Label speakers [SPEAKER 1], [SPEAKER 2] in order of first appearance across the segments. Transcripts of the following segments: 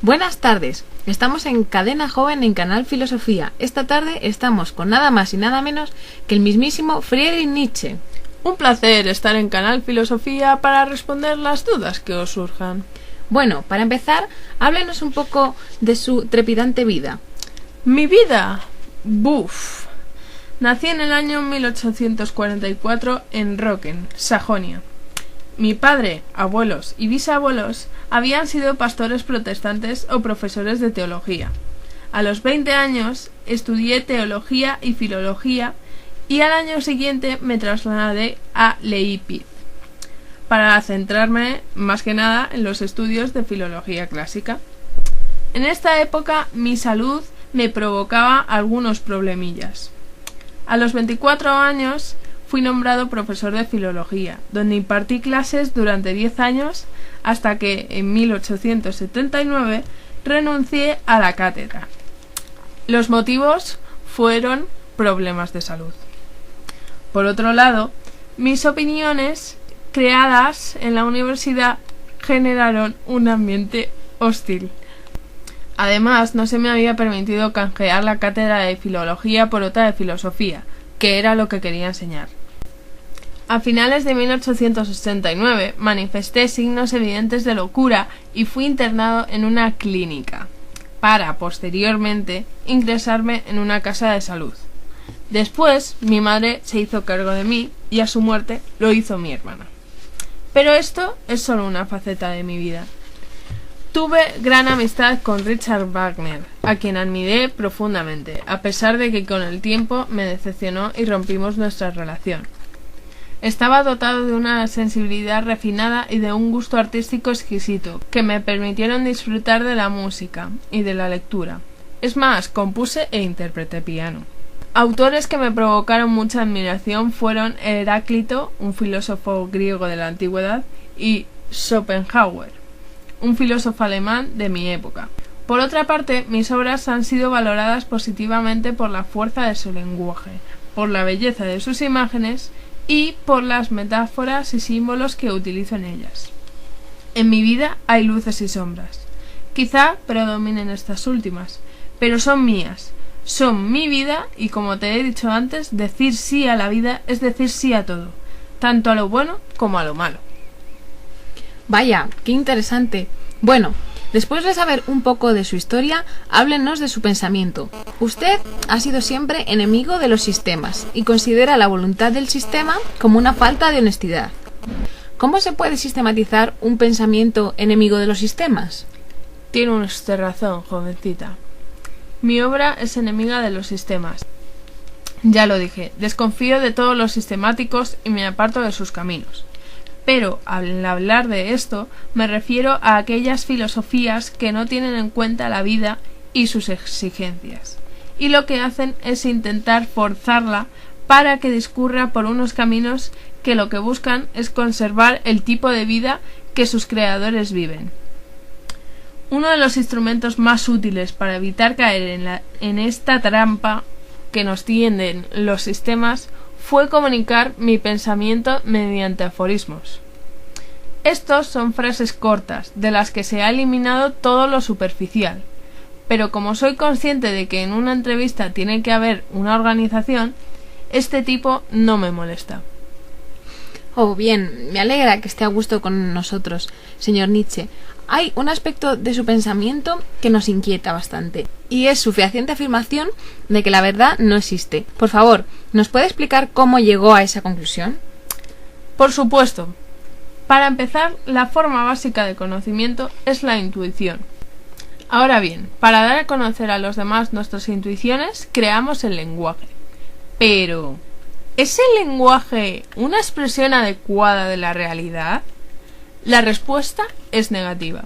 [SPEAKER 1] Buenas tardes, estamos en Cadena Joven en Canal Filosofía. Esta tarde estamos con nada más y nada menos que el mismísimo Friedrich Nietzsche.
[SPEAKER 2] Un placer estar en Canal Filosofía para responder las dudas que os surjan.
[SPEAKER 1] Bueno, para empezar, háblenos un poco de su trepidante vida.
[SPEAKER 2] Mi vida. Buf. Nací en el año 1844 en Rocken, Sajonia. Mi padre, abuelos y bisabuelos habían sido pastores protestantes o profesores de teología. A los 20 años estudié teología y filología y al año siguiente me trasladé a Leipzig para centrarme más que nada en los estudios de filología clásica. En esta época mi salud me provocaba algunos problemillas. A los 24 años fui nombrado profesor de filología, donde impartí clases durante 10 años hasta que en 1879 renuncié a la cátedra. Los motivos fueron problemas de salud. Por otro lado, mis opiniones creadas en la universidad generaron un ambiente hostil. Además, no se me había permitido canjear la cátedra de filología por otra de filosofía, que era lo que quería enseñar. A finales de 1869 manifesté signos evidentes de locura y fui internado en una clínica, para posteriormente ingresarme en una casa de salud. Después, mi madre se hizo cargo de mí y a su muerte lo hizo mi hermana. Pero esto es solo una faceta de mi vida. Tuve gran amistad con Richard Wagner, a quien admiré profundamente, a pesar de que con el tiempo me decepcionó y rompimos nuestra relación. Estaba dotado de una sensibilidad refinada y de un gusto artístico exquisito, que me permitieron disfrutar de la música y de la lectura. Es más, compuse e interpreté piano. Autores que me provocaron mucha admiración fueron Heráclito, un filósofo griego de la antigüedad, y Schopenhauer, un filósofo alemán de mi época. Por otra parte, mis obras han sido valoradas positivamente por la fuerza de su lenguaje, por la belleza de sus imágenes y por las metáforas y símbolos que utilizo en ellas. En mi vida hay luces y sombras. Quizá predominen estas últimas, pero son mías. Son mi vida y, como te he dicho antes, decir sí a la vida es decir sí a todo, tanto a lo bueno como a lo malo.
[SPEAKER 1] Vaya, qué interesante. Bueno, después de saber un poco de su historia, háblenos de su pensamiento. Usted ha sido siempre enemigo de los sistemas y considera la voluntad del sistema como una falta de honestidad. ¿Cómo se puede sistematizar un pensamiento enemigo de los sistemas?
[SPEAKER 2] Tiene usted razón, jovencita. Mi obra es enemiga de los sistemas. Ya lo dije, desconfío de todos los sistemáticos y me aparto de sus caminos. Pero al hablar de esto me refiero a aquellas filosofías que no tienen en cuenta la vida y sus exigencias, y lo que hacen es intentar forzarla para que discurra por unos caminos que lo que buscan es conservar el tipo de vida que sus creadores viven. Uno de los instrumentos más útiles para evitar caer en esta trampa que nos tienden los sistemas fue comunicar mi pensamiento mediante aforismos. Estos son frases cortas, de las que se ha eliminado todo lo superficial, pero como soy consciente de que en una entrevista tiene que haber una organización, este tipo no me molesta.
[SPEAKER 1] Oh, bien, me alegra que esté a gusto con nosotros, señor Nietzsche. Hay un aspecto de su pensamiento que nos inquieta bastante, y es su fehaciente afirmación de que la verdad no existe. Por favor, ¿nos puede explicar cómo llegó a esa conclusión?
[SPEAKER 2] Por supuesto. Para empezar, la forma básica de conocimiento es la intuición. Ahora bien, para dar a conocer a los demás nuestras intuiciones, creamos el lenguaje. Pero, ¿es el lenguaje una expresión adecuada de la realidad? La respuesta es negativa.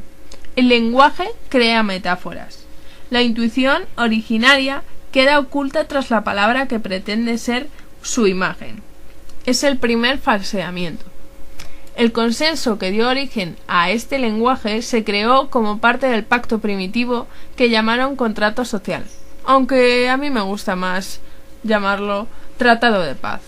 [SPEAKER 2] El lenguaje crea metáforas. La intuición originaria queda oculta tras la palabra que pretende ser su imagen. Es el primer falseamiento. El consenso que dio origen a este lenguaje se creó como parte del pacto primitivo que llamaron contrato social, aunque a mí me gusta más llamarlo tratado de paz.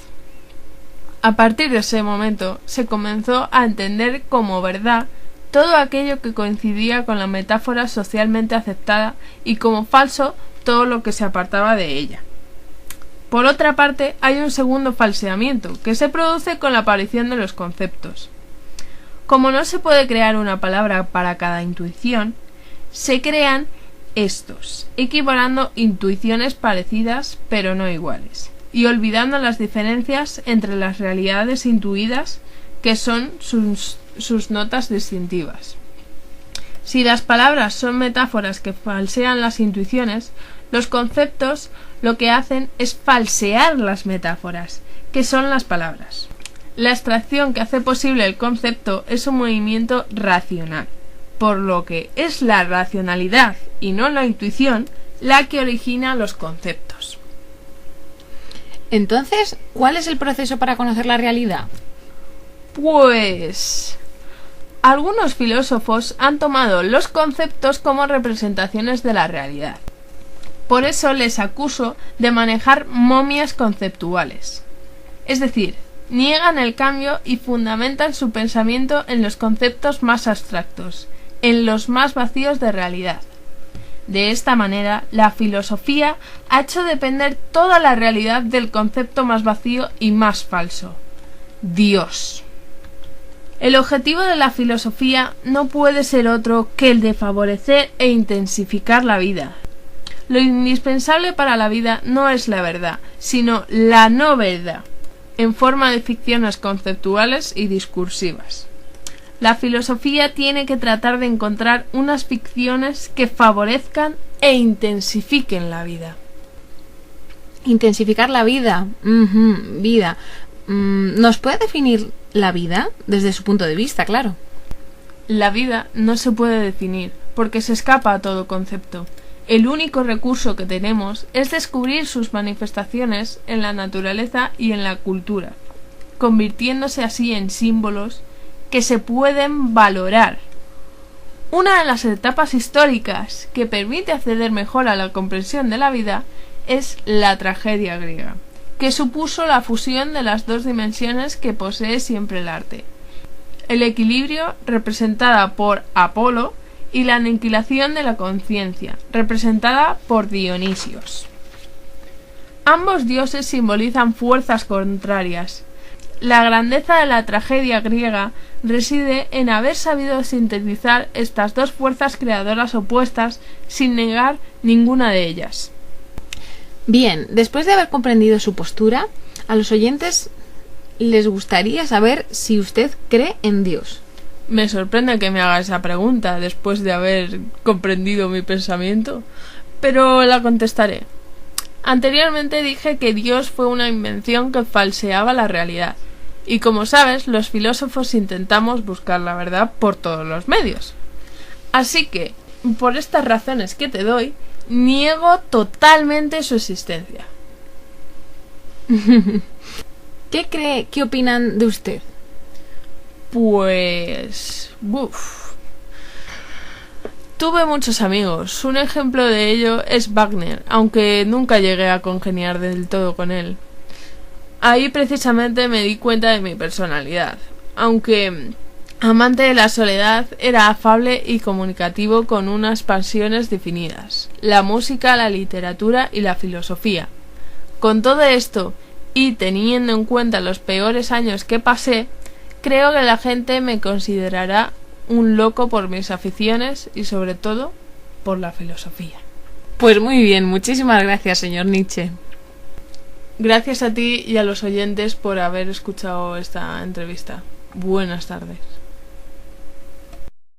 [SPEAKER 2] A partir de ese momento se comenzó a entender como verdad todo aquello que coincidía con la metáfora socialmente aceptada y como falso todo lo que se apartaba de ella. Por otra parte, hay un segundo falseamiento, que se produce con la aparición de los conceptos. Como no se puede crear una palabra para cada intuición, se crean estos, equiparando intuiciones parecidas pero no iguales, y olvidando las diferencias entre las realidades intuidas que son sus notas distintivas. Si las palabras son metáforas que falsean las intuiciones, los conceptos lo que hacen es falsear las metáforas, que son las palabras. La abstracción que hace posible el concepto es un movimiento racional, por lo que es la racionalidad y no la intuición la que origina los conceptos.
[SPEAKER 1] Entonces, ¿cuál es el proceso para conocer la realidad?
[SPEAKER 2] Pues algunos filósofos han tomado los conceptos como representaciones de la realidad. Por eso les acuso de manejar momias conceptuales. Es decir, niegan el cambio y fundamentan su pensamiento en los conceptos más abstractos, en los más vacíos de realidad. De esta manera, la filosofía ha hecho depender toda la realidad del concepto más vacío y más falso: Dios. El objetivo de la filosofía no puede ser otro que el de favorecer e intensificar la vida. Lo indispensable para la vida no es la verdad, sino la no verdad, en forma de ficciones conceptuales y discursivas. La filosofía tiene que tratar de encontrar unas ficciones que favorezcan e intensifiquen la vida.
[SPEAKER 1] Intensificar la vida. Vida. ¿Nos puede definir la vida? Desde su punto de vista, claro.
[SPEAKER 2] La vida no se puede definir, porque se escapa a todo concepto. El único recurso que tenemos es descubrir sus manifestaciones en la naturaleza y en la cultura, convirtiéndose así en símbolos que se pueden valorar. Una de las etapas históricas que permite acceder mejor a la comprensión de la vida es la tragedia griega, que supuso la fusión de las dos dimensiones que posee siempre el arte: el equilibrio, representada por Apolo, y la aniquilación de la conciencia, representada por Dionisios. Ambos dioses simbolizan fuerzas contrarias. La grandeza de la tragedia griega reside en haber sabido sintetizar estas dos fuerzas creadoras opuestas sin negar ninguna de ellas.
[SPEAKER 1] Bien, después de haber comprendido su postura, a los oyentes les gustaría saber si usted cree en Dios.
[SPEAKER 2] Me sorprende que me haga esa pregunta después de haber comprendido mi pensamiento, pero la contestaré. Anteriormente dije que Dios fue una invención que falseaba la realidad, y como sabes, los filósofos intentamos buscar la verdad por todos los medios. Así que, por estas razones que te doy, niego totalmente su existencia.
[SPEAKER 1] ¿Qué opinan de usted?
[SPEAKER 2] Pues... Tuve muchos amigos. Un ejemplo de ello es Wagner, aunque nunca llegué a congeniar del todo con él. Ahí precisamente me di cuenta de mi personalidad. Aunque amante de la soledad, era afable y comunicativo con unas pasiones definidas: la música, la literatura y la filosofía. Con todo esto, y teniendo en cuenta los peores años que pasé, creo que la gente me considerará un loco por mis aficiones y sobre todo por la filosofía.
[SPEAKER 1] Pues muy bien, muchísimas gracias, señor Nietzsche.
[SPEAKER 2] Gracias a ti y a los oyentes por haber escuchado esta entrevista. Buenas tardes.